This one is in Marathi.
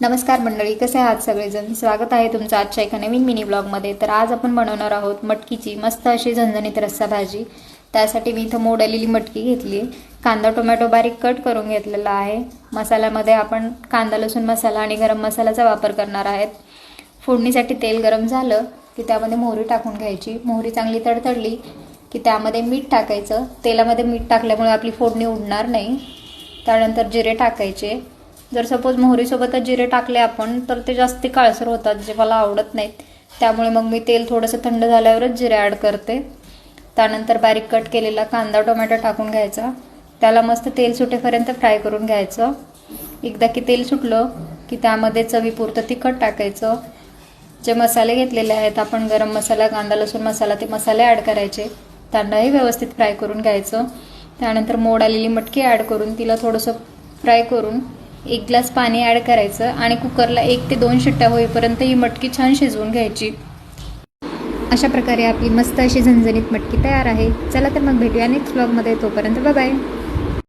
नमस्कार मंडळी, कसे आहात सगळेजण. स्वागत आहे तुमचं आजच्या एका नवीन मिनी ब्लॉगमध्ये. तर आज आपण बनवणार आहोत मटकीची मस्त अशी झणझणीत रस्सा भाजी. त्यासाठी मी इथं मोड आलेली मटकी घेतली, कांदा टोमॅटो बारीक कट करून घेतलेला आहे. मसाल्यामध्ये आपण कांदा लसूण मसाला आणि गरम मसाल्याचा वापर करणार आहेत. फोडणीसाठी तेल गरम झालं की त्यामध्ये मोहरी टाकून घ्यायची. मोहरी चांगली तडतडली की त्यामध्ये मीठ टाकायचं. तेलामध्ये मीठ टाकल्यामुळे आपली फोडणी उडणार नाही. त्यानंतर जिरे टाकायचे. जर सपोज मोहरीसोबतच जिरे टाकले आपण तर ते जास्त काळसर होतात, जे मला आवडत नाहीत. त्यामुळे मग मी तेल थोडंसं थंड झाल्यावरच जिरे ॲड करते. त्यानंतर बारीक कट केलेला कांदा टोमॅटो टाकून घ्यायचा. त्याला मस्त तेल सुटेपर्यंत फ्राय करून घ्यायचं. एकदा की तेल सुटलं की त्यामध्ये चवीपुरतं तिखट टाकायचं. जे मसाले घेतलेले आहेत आपण, गरम मसाला, कांदा लसूण मसाला, ते मसाले ॲड करायचे. त्यांनाही व्यवस्थित फ्राय करून घ्यायचं. त्यानंतर मोड आलेली मटकी ॲड करून तिला थोडंसं फ्राय करून 1 ग्लास पाणी ॲड करायचं आणि कुकरला 1 ते 2 शिट्ट्या होईपर्यंत ही मटकी छान शिजवून घ्यायची. अशा प्रकारे आपली मस्त अशी झणझणीत मटकी तयार आहे. चला तर मग भेटूया नेक्स्ट व्लॉगमध्ये. तोपर्यंत बाय बाय.